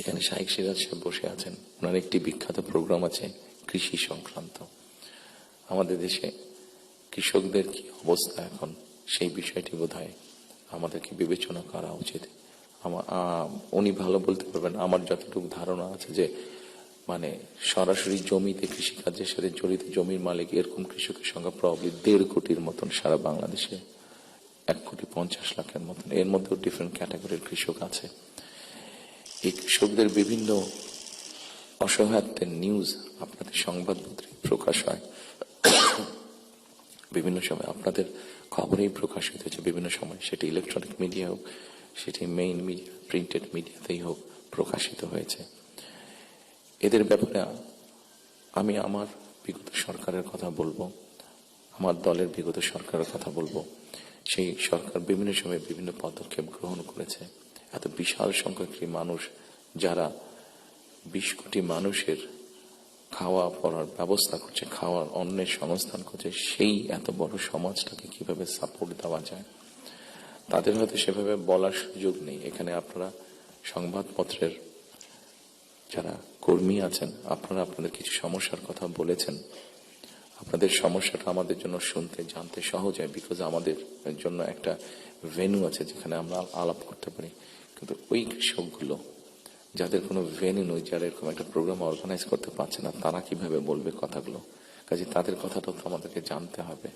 এখানে শাইখ সিরাজ সাহেব বসে আছেন, ওনার একটি বিখ্যাত প্রোগ্রাম আছে কৃষি সংক্রান্ত। আমাদের দেশে কৃষকদের কি অবস্থা এখন, সেই বিষয়টি বোধহয় আমাদেরকে বিবেচনা করা উচিত। উনি ভালো বলতে পারবেন, আমার যতটুকু ধারণা আছে যে মানে সরাসরি জমিতে কৃষিকাজের সাথে জড়িত জমির মালিক এরকম কৃষকের সংখ্যা প্রবাবলি 1.5 কোটির মতন সারা বাংলাদেশে, 1,50,00,000 মতন। এর মধ্যেও ডিফারেন্ট ক্যাটাগরির কৃষক আছে। এই কৃষকদের বিভিন্ন অসহায়ত্বের নিউজ আপনাদের সংবাদপত্রে প্রকাশ হয়, বিভিন্ন সময় আপনাদের খবরেই প্রকাশিত হয়েছে, বিভিন্ন সময় সেটি ইলেকট্রনিক মিডিয়া হোক, সেটি মেইন মিডিয়া প্রিন্টেড মিডিয়াতেই হোক প্রকাশিত হয়েছে। এদের ব্যাপারে আমি আমার বিগত সরকারের কথা বলবো, আমার দলের বিগত সরকারের কথা বলবো। সেই সরকার বিভিন্ন সময় বিভিন্ন পদক্ষেপ গ্রহণ করেছে। এত বিশাল সংখ্যক মানুষ, যারা 20 কোটি মানুষের খাওয়া পড়ার ব্যবস্থা করছে, খাওয়ার অন্যের সংস্থান করছে, সেই এত বড় সমাজটাকে কিভাবে সাপোর্ট দেওয়া যায়, তাদের হয়তো সেভাবে বলার সুযোগ নেই। এখানে আপনারা সংবাদপত্রের যারা কর্মী আছেন, আপনারা আপনাদের কিছু সমস্যার কথা বলেছেন। আপনাদের সমস্যাটা আমাদের জন্য শুনতে জানতে সহজ হয়, বিকজ আমাদের জন্য একটা ভেন্যু আছে যেখানে আমরা আলাপ করতে পারি। কিন্তু ওই কৃষকগুলো যাদের কোনো ভেন্যু নেই, যারা এরকম একটা প্রোগ্রাম অর্গানাইজ করতে পারছে না, তারা কিভাবে বলবে কথাগুলো? কাজে তাদের কথাটাও তো আমাদেরকে জানতে হবে।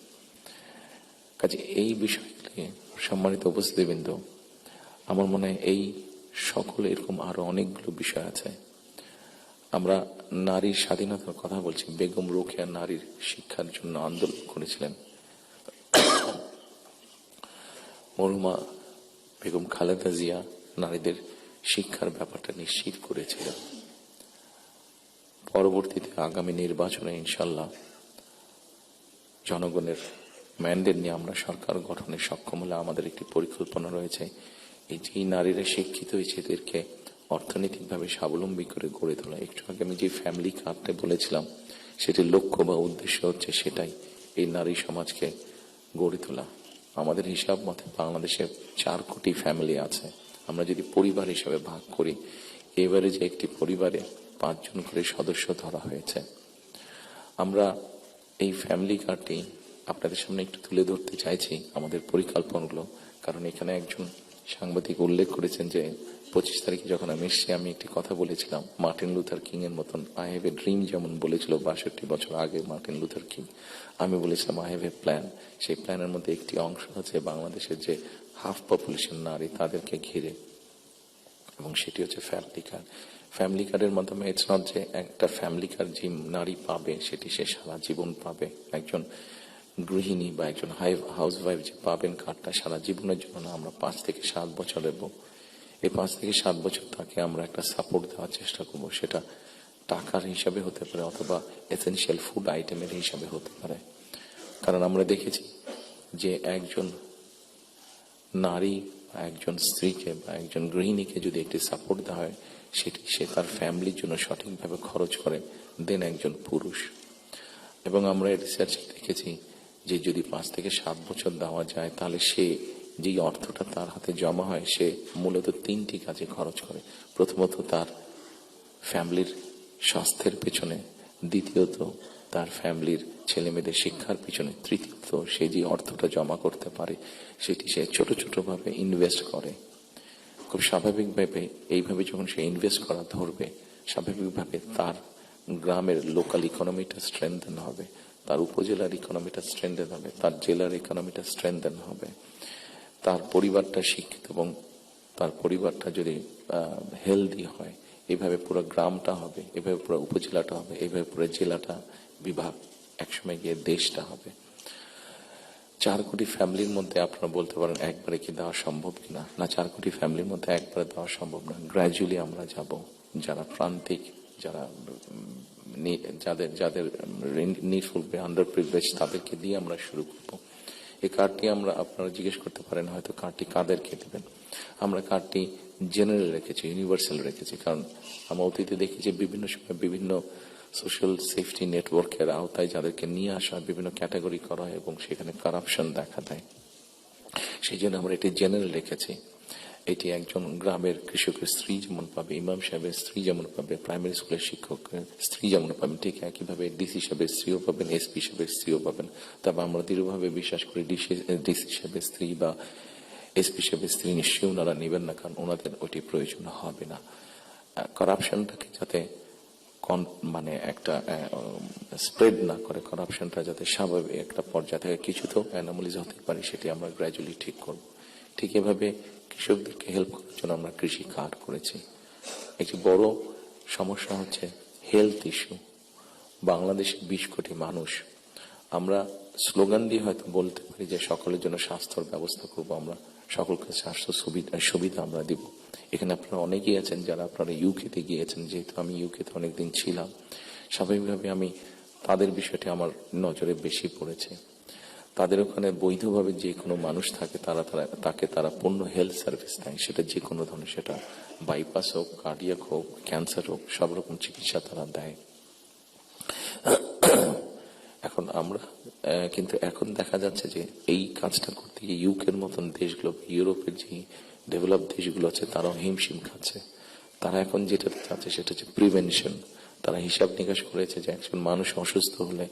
কাজে এই বিষয়গুলি সম্মানিত উপস্থিতিবৃন্দ, আমার মনে হয় এই সকল এরকম আরো অনেকগুলো বিষয় আছে। আমরা নারীর স্বাধীনতার কথা বলছি। বেগম রোকেয়া নারীর শিক্ষার জন্য আন্দোলন করেছিলেন। মরহুমা বেগম খালেদা জিয়া নারীদের শিক্ষার ব্যাপারটা নিশ্চিত করেছিলেন। পরবর্তীতে আগামী নির্বাচনে ইনশাল্লাহ জনগণের ম্যান্ডেট নিয়ে আমরা সরকার গঠনে সক্ষম হলে আমাদের একটি পরিকল্পনা রয়েছে, এই যে নারীরা শিক্ষিত হয়েছে এদেরকে অর্থনৈতিকভাবে স্বাবলম্বী করে গড়ে তোলা। একটু আগে আমি যে ফ্যামিলি কার্ডটা বলেছিলাম, সেটির লক্ষ্য বা উদ্দেশ্য হচ্ছে সেটাই, এই নারী সমাজকে গড়ে তোলা। আমাদের হিসাব মতে বাংলাদেশে 4 কোটি ফ্যামিলি আছে। আমরা যদি পরিবার হিসাবে ভাগ করি, এবারে যে একটি পরিবারে 5 জন করে সদস্য ধরা হয়েছে। আমরা এই ফ্যামিলি কার্ডটি আপনাদের সামনে একটু তুলে ধরতে চাইছি, আমাদের পরিকল্পনাগুলো। কারণ এখানে একজন সাংবাদিক উল্লেখ করেছেন যে 25 তারিখে যখন আমি এসেছি, আমি একটি কথা বলেছিলাম মার্টিন লুথার কিং এর মতন, আই হ্যাভ এ ড্রিম, যেমন বলেছিল 62 বছর আগে মার্টিন লুথার কিং। আমি বলেছিলাম আই হ্যাভ এ প্ল্যান। সেই প্ল্যানের মধ্যে একটি অংশ হচ্ছে বাংলাদেশের যে হাফ পপুলেশন নারী, তাদেরকে ঘিরে, এবং সেটি হচ্ছে ফ্যামিলি কার্ড। ফ্যামিলি কার্ডের মাধ্যমে ইটস নট যে একটা ফ্যামিলি কার্ড যে নারী পাবে সেটি সে সারা জীবন পাবে। একজন গৃহিণী বা একজন হাউস ওয়াইফ যে পাবেন কার্ডটা সারা জীবনের জন্য না, আমরা 5 থেকে 7 বছর দেবো। এই 5 থেকে 7 বছর তাকে আমরা একটা সাপোর্ট দেওয়ার চেষ্টা করবো। সেটা টাকার হিসাবে হতে পারে অথবা এসেনশিয়াল ফুড আইটেমের হিসাবে হতে পারে। কারণ আমরা দেখেছি যে একজন নারী বা একজন স্ত্রীকে বা একজন গৃহিণীকে যদি একটি সাপোর্ট দেওয়া হয়, সেটি সে তার ফ্যামিলির জন্য সঠিকভাবে খরচ করে দেন একজন পুরুষ। এবং আমরা রিসার্চ দেখেছি যে যদি 5 থেকে 7 বছর দেওয়া যায়, তাহলে সে যেই অর্থটা তার হাতে জমা হয়, সে মূলত 3টি কাজে খরচ করে। প্রথমত তার ফ্যামিলির স্বাস্থ্যের পেছনে, দ্বিতীয়ত তার ফ্যামিলির ছেলে মেয়েদের শিক্ষার পিছনে, তৃতীয়ত সে যে অর্থটা জমা করতে পারে সেটি সে ছোট ছোট ভাবে ইনভেস্ট করে। খুব স্বাভাবিকভাবে এইভাবে যখন সে ইনভেস্ট করা ধরবে, স্বাভাবিকভাবে তার গ্রামের লোকাল ইকোনমিটা স্ট্রেংথেন হবে, তার উপজেলার ইকোনমিটা স্ট্রেংথেন হবে, তার জেলার ইকোনমিটা স্ট্রেংথেন হবে, তার পরিবারটা শিক্ষিত এবং তার পরিবারটা যদি হেলদি হয়, এইভাবে পুরো গ্রামটা হবে, এভাবে পুরো উপজেলাটা হবে, এইভাবে পুরো জেলাটা, বিভাগ, একসময় গিয়ে দেশটা হবে। 4 কোটি ফ্যামিলির মধ্যে আপনারা বলতে পারেন একবারে কি দেওয়া সম্ভব কিনা? না, 4 কোটি ফ্যামিলির মধ্যে একবারে দেওয়া সম্ভব না। গ্র্যাজুয়ালি আমরা যাব। যারা প্রান্তিক, যারা যাদের যাদের নিডফুল আন্ডার প্রিভিলেজ, তাদেরকে দিয়ে আমরা শুরু করব। এই কার্ডটি আমরা, আপনারা জিজ্ঞেস করতে পারেন হয়তো কার্ডটি কাদেরকে দেবেন। আমরা কার্ডটি জেনারেল রেখেছি, ইউনিভার্সাল রেখেছি। কারণ আমরা অতীতে দেখি যে বিভিন্ন সময় বিভিন্ন সোশ্যাল সেফটি নেটওয়ার্কের আওতায় যাদেরকে নিয়ে আসা হয়, বিভিন্ন ক্যাটাগরি করা হয় এবং সেখানে কারাপশন দেখা দেয়। সেই জন্য আমরা এটি জেনারেল রেখেছি। এটি একজন গ্রামের কৃষকের স্ত্রী যেমন পাবে, ইমাম সাহেবের স্ত্রী যেমন পাবে, প্রাইমারি স্কুলের শিক্ষকের স্ত্রী যেমন পাবেন, ঠিক একইভাবে ডিসি সাহেবের স্ত্রীও পাবেন, এসপি সাহেবের স্ত্রীও পাবেন। তবে আমরা দৃঢ়ভাবে বিশ্বাস করি ডিসি সাহেবের স্ত্রী বা এসপি সাহেবের স্ত্রী নিশ্চয়ই ওনারা নেবেন না, কারণ ওনাদের ওটি প্রয়োজন হবে না। করাপশনটাকে যাতে মানে একটা স্প্রেড না করে, করাপশনটা যাতে স্বাভাবিক একটা পর্যায়ে থেকে কিছু তো অ্যানোমালিজ হতে পারে, সেটি আমরা গ্র্যাজুয়ালি ঠিক করব। ঠিক এভাবে কৃষকদেরকে হেল্প করার জন্য আমরা কৃষি কার্ড করেছি। একটি বড় সমস্যা হচ্ছে হেলথ ইস্যু। বাংলাদেশে 20 কোটি মানুষ, আমরা স্লোগান দিয়ে হয়তো বলতে পারি যে সকলের জন্য স্বাস্থ্যর ব্যবস্থা করব, আমরা সকলকে স্বাস্থ্য সুবিধা আমরা দিব। এখানে আপনারা অনেকেই আছেন যারা আপনারা ইউকেতে গিয়েছেন, যেহেতু আমি ইউকেতে অনেকদিন ছিলাম, স্বাভাবিকভাবে আমি তাদের বিষয়টি আমার নজরে বেশি পড়েছে। তাদের ওখানে বৈধভাবে যে কোনো মানুষ থাকে তাকে তারা পূর্ণ হেলথ সার্ভিস দেয়, সেটা যে কোনো ধরনের, সেটা বাইপাস হোক, কার্ডিয়াক হোক, ক্যান্সার হোক, সব রকম চিকিৎসা তারা দেয়। এখন আমরা কিন্তু এখন দেখা যাচ্ছে যে এই কাজটা করতে গিয়ে ইউকের মতন দেশগুলো, ইউরোপের যে ডেভেলপ দেশগুলো আছে, তারাও হিমশিম খাচ্ছে। তারা এখন যেটা চাচ্ছে সেটা হচ্ছে প্রিভেনশন। তারা হিসাব নিকাশ করেছে যে একজন মানুষ অসুস্থ হলে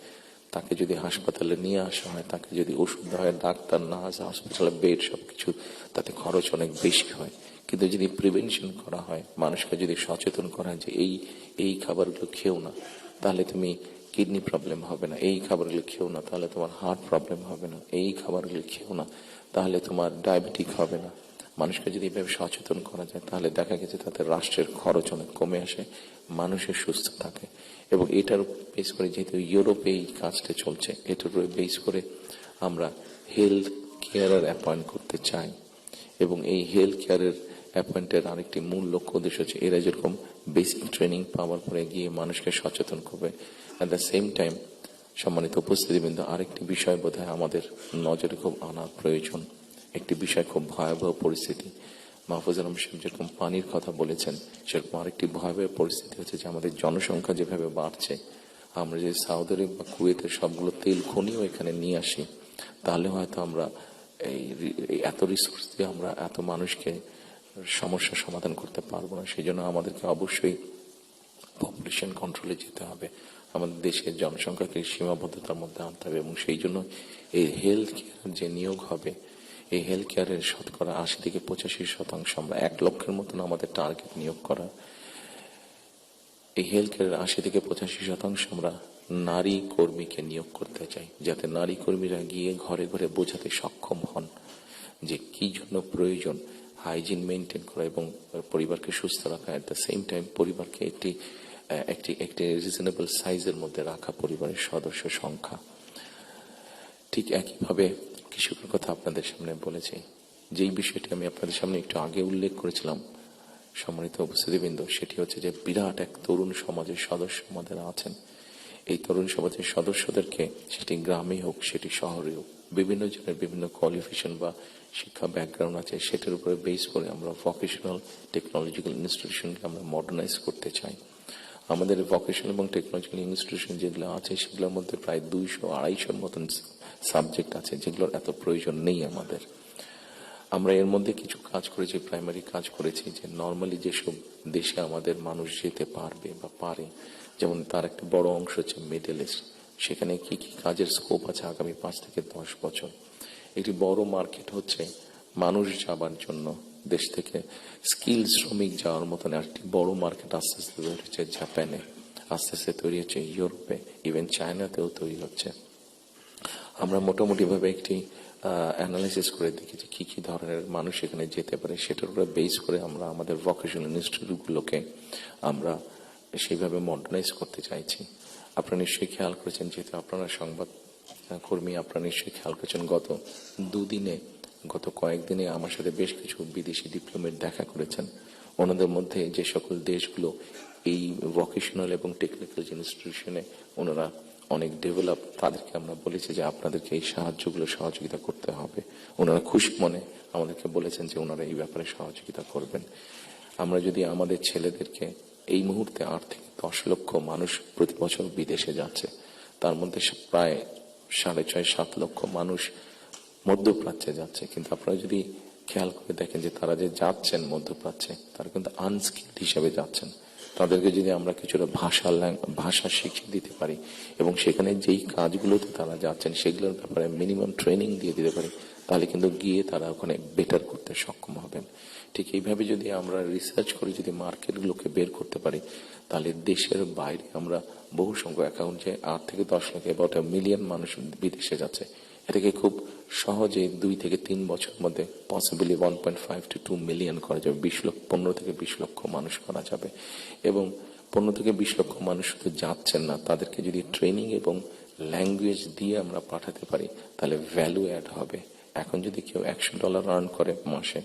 তাকে যদি হাসপাতালে নিয়ে আসা হয়, তাকে যদি ওষুধ দেওয়া হয়, ডাক্তার, নার্স, হসপিটালে বেড, সবকিছু, তাতে খরচ অনেক বেশি হয়। কিন্তু যদি প্রিভেনশন করা হয়, মানুষকে যদি সচেতন করা হয় যে এই খাবারগুলো খেও না, তাহলে তুমি কিডনি প্রবলেম হবে না, এই খাবারগুলো খেও না তাহলে তোমার হার্ট প্রবলেম হবে না, এই খাবারগুলো খেও না তাহলে তোমার ডায়াবেটিক হবে না। মানুষকে যদি এভাবে সচেতন করা যায়, তাহলে দেখা গেছে তাদের রাষ্ট্রের খরচ অনেক কমে আসে, মানুষের সুস্থ থাকে। এবং এটার বেস করে, যেহেতু ইউরোপে এই কাজটা চলছে, এটার বেস করে আমরা হেলথ কেয়ারের অ্যাপয়েন্ট করতে চাই। এবং এই হেলথ কেয়ারের অ্যাপয়েন্টের আরেকটি মূল লক্ষ্য উদ্দেশ্য হচ্ছে এরা যেরকম বেসিক ট্রেনিং পাওয়ার পরে গিয়ে মানুষকে সচেতন করবে, অ্যাট দ্য সেম টাইম সম্মানিত উপস্থিতিবৃন্দ, আরেকটি বিষয় বোধহয় আমাদের নজরে খুব আনা প্রয়োজন। একটি বিষয়, খুব ভয়াবহ পরিস্থিতি, মাহফুজ আলম সাহেব যেরকম পানির কথা বলেছেন, সেরকম আরেকটি ভয়াবহ পরিস্থিতি হচ্ছে যে আমাদের জনসংখ্যা যেভাবে বাড়ছে, আমরা যে সৌদি আরব বা কুয়েতের সবগুলো তেল খনিও এখানে নিয়ে আসি, তাহলে হয়তো আমরা এই এত রিসোর্স দিয়ে আমরা এত মানুষকে সমস্যার সমাধান করতে পারবো না। সেই জন্য আমাদেরকে অবশ্যই পপুলেশন কন্ট্রোলে যেতে হবে, আমাদের দেশের জনসংখ্যাকে সীমাবদ্ধতার মধ্যে আনতে হবে। এবং সেই জন্য এই হেলথ কেয়ার যে নিয়োগ হবে, এই হেলথ কেয়ারের শতকরা 80 থেকে 85% আমরা 1 লক্ষের মতন আমাদের টার্গেট নিয়োগ করা। এই হেলথ কেয়ারের 80 থেকে 85% আমরা নারী কর্মীকে নিয়োগ করতে চাই, যাতে নারী কর্মীরা গিয়ে ঘরে ঘরে বোঝাতে সক্ষম হন যে কি জন্য প্রয়োজন হাইজিন মেনটেন করা এবং পরিবারকে সুস্থ রাখা, এট দ্য সেম টাইম পরিবারকে একটি রিজনেবল সাইজের মধ্যে রাখা, পরিবারের সদস্য সংখ্যা। ঠিক একইভাবে কৃষকের কথা আপনাদের সামনে বলেছি, যেই বিষয়টি আমি আপনাদের সামনে একটু আগে উল্লেখ করেছিলাম সম্মানিত উপস্থিতিবৃন্দ, সেটি হচ্ছে যে বিরাট এক তরুণ সমাজের সদস্য আমাদের আছেন। এই তরুণ সমাজের সদস্যদেরকে, সেটি গ্রামে হোক সেটি শহরে হোক, বিভিন্ন জনের বিভিন্ন কোয়ালিফিকেশন বা শিক্ষা ব্যাকগ্রাউন্ড আছে, সেটার উপরে বেস করে আমরা ভোকেশনাল টেকনোলজিক্যাল ইনস্টিটিউশনকে আমরা মডার্নাইজ করতে চাই। আমাদের ভোকেশনাল এবং টেকনোলজিক্যাল ইনস্টিটিউশন যেগুলো আছে, সেগুলোর মধ্যে প্রায় 200-250 মতন সাবজেক্ট আছে, যেগুলোর এত প্রয়োজন নেই আমাদের। আমরা এর মধ্যে কিছু কাজ করেছি, প্রাইমারি কাজ করেছি, যে নর্মালি যেসব দেশে আমাদের মানুষ যেতে পারবে বা পারে, যেমন তার একটা বড় অংশ হচ্ছে মিডল ইস্ট, সেখানে কি কি কাজের স্কোপ আছে আগামী 5 থেকে 10 বছর। একটি বড় মার্কেট হচ্ছে মানুষ যাবার জন্য, দেশ থেকে স্কিল শ্রমিক যাওয়ার মতন একটি বড় মার্কেট আস্তে আস্তে তৈরি হচ্ছে জাপানে, আস্তে আস্তে তৈরি হচ্ছে ইউরোপে, ইভেন চায়নাতেও তৈরি হচ্ছে। আমরা মোটামুটি ভাবে একটি অ্যানালাইসিস করে দেখি যে কি কি ধরনের মানুষ এখানে যেতে পারে, সেটার উপরে বেস করে আমরা আমাদের ভোকেশনাল ইনস্টিটিউটগুলোকে আমরা সেইভাবে মডার্নাইজ করতে চাইছি। আপনারা নিশ্চয়ই খেয়াল করেছেন, যেহেতু আপনারা সংবাদ কর্মী, আপনারা নিশ্চয়ই খেয়াল করেছেন, গত কয়েকদিনে আমার সাথে বেশ কিছু বিদেশি ডিপ্লোমেট দেখা করেছেন। ওনাদের মধ্যে যে সকল দেশগুলো এই ভোকেশনাল এবং টেকনিক্যাল ইনস্টিটিউশনে ওনারা অনেক ডেভেলপ, তাদেরকে আমরা বলেছি যে আপনাদেরকে এই সাহায্যগুলো সহযোগিতা করতে হবে। ওনারা খুশি মনে আমাদেরকে বলেছেন যে ওনারা এই ব্যাপারে সহযোগিতা করবেন। আমরা যদি আমাদের ছেলেদেরকে, এই মুহূর্তে 8 থেকে 10 লক্ষ মানুষ প্রতি বছর বিদেশে যাচ্ছে, তার মধ্যে প্রায় 6.5-7 লক্ষ মানুষ মধ্যপ্রাচ্যে যাচ্ছে। কিন্তু আপনারা যদি খেয়াল করে দেখেন যে তারা যে যাচ্ছেন মধ্যপ্রাচ্যে, তারা কিন্তু আনস্কিল্ড হিসেবে যাচ্ছেন। তাদেরকে যদি আমরা কিছুটা ভাষা শিখিয়ে দিতে পারি এবং সেখানে যেই কাজগুলোতে তারা যাচ্ছেন সেগুলোর ব্যাপারে মিনিমাম ট্রেনিং দিয়ে দিতে পারি, তাহলে কিন্তু গিয়ে তারা ওখানে বেটার করতে সক্ষম হবেন। ঠিক এইভাবে যদি আমরা রিসার্চ করে যদি মার্কেটগুলোকে বের করতে পারি, তাহলে দেশের বাইরে আমরা বহু সংখ্যক অ্যাকাউন্ট যে 8 থেকে 10 লাখ অ্যাবাউট 1 মিলিয়ন মানুষ বিদেশে যাচ্ছে, এটাকে খুব সহজে 2 থেকে 3 বছরের মধ্যে পসিবলি 1.5 to 2 মিলিয়ন করা যাবে। 15 থেকে 20 লক্ষ মানুষ করা যাবে। এবং 15 থেকে 20 লক্ষ মানুষ শুধু যাচ্ছেন না, তাদেরকে যদি ট্রেনিং এবং ল্যাঙ্গুয়েজ দিয়ে আমরা পাঠাতে পারি, তাহলে ভ্যালু অ্যাড হবে। এখন যদি কেউ $100 আর্ন করে মাসে,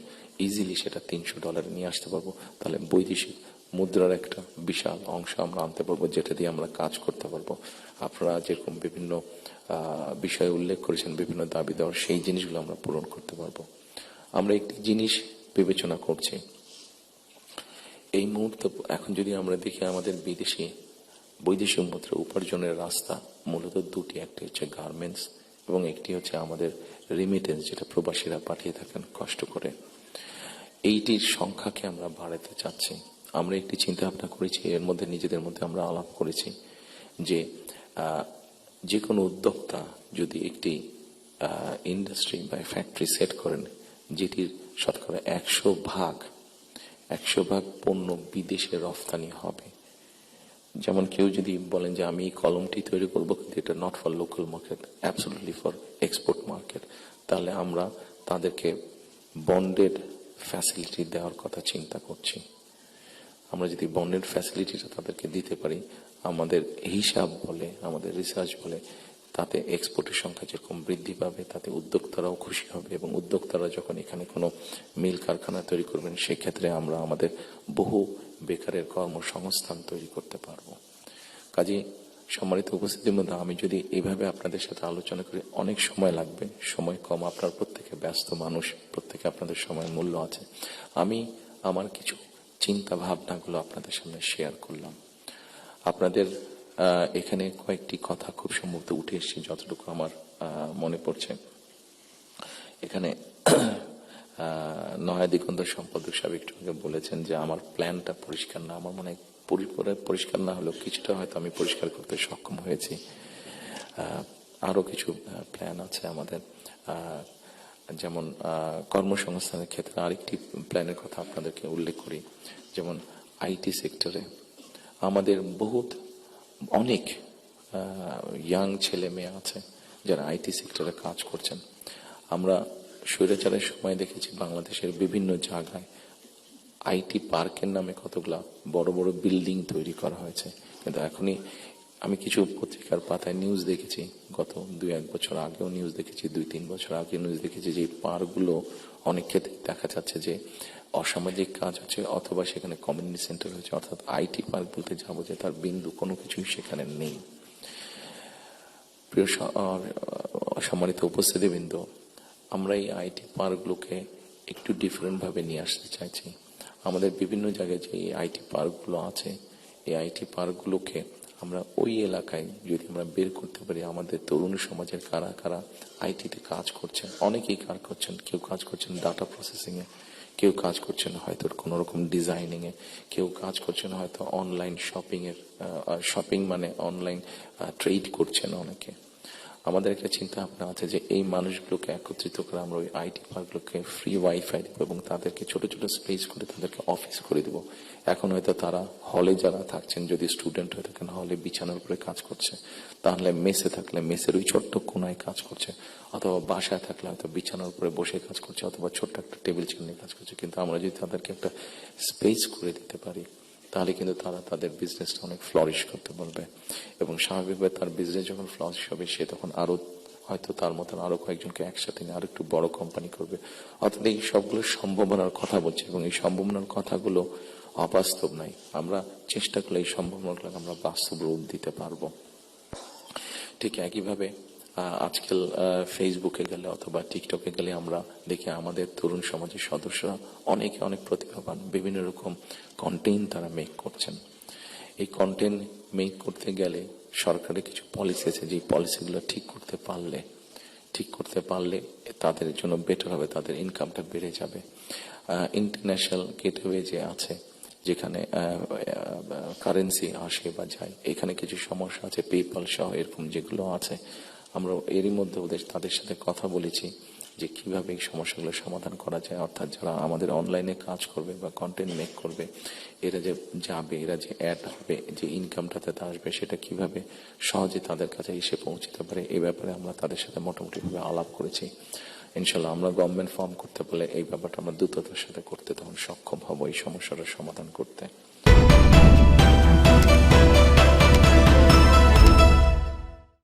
ইজিলি সেটা $300 নিয়ে আসতে পারবো। তাহলে বৈদেশিক মুদ্রার একটা বিশাল অংশ আমরা আনতে পারবো, যেটা দিয়ে আমরা কাজ করতে পারবো। আপনারা যেরকম বিভিন্ন বিষয়ে উল্লেখ করেছেন, বিভিন্ন দাবি দেওয়ার, সেই জিনিসগুলো আমরা পূরণ করতে পারবো। আমরা একটি জিনিস বিবেচনা করছি এই মুহূর্তে। এখন যদি আমরা দেখি আমাদের বৈদেশিক মুদ্রা উপার্জনের রাস্তা মূলত দুটি, একটি হচ্ছে গার্মেন্টস এবং একটি হচ্ছে আমাদের রিমিটেন্স, যেটা প্রবাসীরা পাঠিয়ে থাকেন কষ্ট করে। এইটির সংখ্যাকে আমরা বাড়াতে চাচ্ছি। আমরা একটি চিন্তা ভাবনা করেছি, এর মধ্যে নিজেদের মধ্যে আমরা আলাপ করেছি যে কোনো উদ্যোক্তা যদি একটি ইন্ডাস্ট্রি বা ফ্যাক্টরি সেট করেন, যেটির শতকরা 100 ভাগ পণ্য বিদেশে রফতানি হবে। যেমন কেউ যদি বলেন যে আমি কলমটি তৈরি করবো, কিন্তু এটা not for local market, absolutely for export market, তাহলে আমরা তাদেরকে বন্ডেড ফ্যাসিলিটি দেওয়ার কথা চিন্তা করছি। আমরা যদি বন্ডেড ফ্যাসিলিটিটা তাদেরকে দিতে পারি, আমাদের হিসাব বলে, আমাদের রিসার্চ বলে, তাতে এক্সপোর্টের সংখ্যা যেরকম বৃদ্ধি পাবে, তাতে উদ্যোক্তারাও খুশি হবে। এবং উদ্যোক্তারা যখন এখানে কোনো মিল কারখানা তৈরি করবেন, সেক্ষেত্রে আমরা আমাদের বহু বেকারের কর্মসংস্থান তৈরি করতে পারবো। কাজে সম্মানিত উপস্থিতির মধ্যে আমি যদি এইভাবে আপনাদের সাথে আলোচনা করি, অনেক সময় লাগবে, সময় কম, আপনার প্রত্যেকে ব্যস্ত মানুষ, প্রত্যেকে আপনাদের সময়ের মূল্য আছে। আমি আমার কিছু চিন্তা ভাবনাগুলো আপনাদের সামনে শেয়ার করলাম। আপনাদের এখানে কয়েকটি কথা খুব সম্ভবত উঠে এসেছে, যতটুকু আমার মনে পড়ছে। এখানে নয়া দিগন্ত সম্পাদক সাহেব একটু আগে বলেছেন যে আমার প্ল্যানটা পরিষ্কার না। আমার মনে হয় পরিষ্কার না হলেও কিছুটা হয়তো আমি পরিষ্কার করতে সক্ষম হয়েছি। আরো কিছু প্ল্যান আছে আমাদের, যেমন কর্মসংস্থানের ক্ষেত্রে আরেকটি প্ল্যানের কথা আপনাদেরকে উল্লেখ করি। যেমন আইটি সেক্টরে আমাদের অনেক ইয়াং ছেলে মেয়ে আছে যারা আইটি সেক্টরে কাজ করছেন। আমরা স্বৈরাচারের সময় দেখেছি বাংলাদেশের বিভিন্ন জায়গায় আইটি পার্কের নামে কতগুলা বড় বড় বিল্ডিং তৈরি করা হয়েছে, কিন্তু এখনই আমি কিছু পত্রিকার পাতায় নিউজ দেখেছি, গত 2-1 বছর আগেও নিউজ দেখেছি, 2-3 বছর আগে নিউজ দেখেছি, যে পার্কগুলো অনেক ক্ষেত্রে দেখা যাচ্ছে যে অসামাজিক কাজ হচ্ছে, অথবা সেখানে কমিউনিটি সেন্টার হচ্ছে। অর্থাৎ আইটি পার্ক বলতে যাবো যে তার বিন্দু কোনো কিছুই সেখানে নেই। প্রিয় সম্মানিত উপস্থিতিবৃন্দ, আমরা এই আইটি পার্কগুলোকে একটু ডিফারেন্ট ভাবে নিয়ে আসতে চাইছি। আমাদের বিভিন্ন জায়গায় যে আইটি পার্কগুলো আছে, এই আইটি পার্কগুলোকে আমরা ওই এলাকায় যদি আমরা বের করতে পারি, আমাদের তরুণ সমাজের কারা কারা আইটিতে কাজ করছেন, অনেকেই কাজ করছেন। কেউ কাজ করছেন ডাটা প্রসেসিং এ, কেউ কাজ করছেন হয়তো কোনো রকম ডিজাইনিং এ, কেউ কাজ করছেন হয়তো অনলাইন শপিং মানে অনলাইন ট্রেড করছেন অনেকে। আমাদের একটা চিন্তা ভাবনা আছে যে এই মানুষগুলোকে একত্রিত করে আমরা ওই আইটি পার্কগুলোকে ফ্রি ওয়াইফাই দেবো এবং তাদেরকে ছোট ছোট স্পেস করে তাদেরকে অফিস করে দেবো। এখন হয়তো তারা হলে যারা থাকছেন, যদি স্টুডেন্ট হয়ে থাকেন হলে বিছানার উপরে কাজ করছে, তাহলে মেসে থাকলে মেসের ওই ছোট্ট কোনায় কাজ করছে, অথবা বাসায় থাকলে হয়তো বিছানার উপরে বসে কাজ করছে, অথবা ছোট্ট একটা টেবিল চেয়ার নিয়ে কাজ করছে। কিন্তু আমরা যদি তাদেরকে একটা স্পেস করে দিতে পারি, তাহলে কিন্তু তারা তাদের বিজনেসটা অনেক ফ্লরিশ করতে পারবে। এবং স্বাভাবিকভাবে তার বিজনেস যখন ফ্লরিশ হবে, সে তখন আরো হয়তো তার মতন আরো কয়েকজনকে একসাথে নিয়ে আরো একটু বড় কোম্পানি করবে। অর্থাৎ এই সবগুলো সম্ভাবনার কথা বলছে, এবং এই সম্ভাবনার কথাগুলো অবাস্তব নাই। আমরা চেষ্টা করলে এই সম্ভাবনাগুলো আমরা বাস্তব রূপ দিতে পারবো। ঠিক একইভাবে আজকাল ফেসবুকে গেলে অথবা টিকটকে গেলে আমরা দেখি আমাদের তরুণ সমাজের সদস্যরা অনেকে অনেক প্রতিভাবান, বিভিন্ন রকম কন্টেন্ট তারা মেক করছেন। এই কন্টেন্ট মেক করতে গেলে সরকারের কিছু পলিসি আছে, যে পলিসিগুলো ঠিক করতে পারলে ঠিক করতে পারলে তাদের জন্য বেটার হবে, তাদের ইনকামটা বেড়ে যাবে। ইন্টারন্যাশনাল গেটওয়ে যে আছে, যেখানে কারেন্সি আসে বা যায়, এখানে কিছু সমস্যা আছে, পেপাল সহ এরকম যেগুলো আছে, আমরা এরই মধ্যে তাদের সাথে কথা বলেছি যে কিভাবে এই সমস্যাগুলো সমাধান করা যায়। অর্থাৎ যারা আমাদের অনলাইনে কাজ করবে বা কন্টেন্ট মেক করবে, এরা যে যাবে, এরা যে অ্যাড হবে, যে ইনকামটা তাতে আসবে, সেটা কিভাবে সহজে তাদের কাছে এসে পৌঁছতে পারে, এই ব্যাপারে আমরা তাদের সাথে মোটামুটিভাবে আলাপ করেছি। ইনশাল্লাহ আমরা গভর্নমেন্ট ফর্ম করতে পারলে এই ব্যাপারটা আমরা দ্রুততার সাথে করতে তখন সক্ষম হব এই সমস্যাটার সমাধান করতে।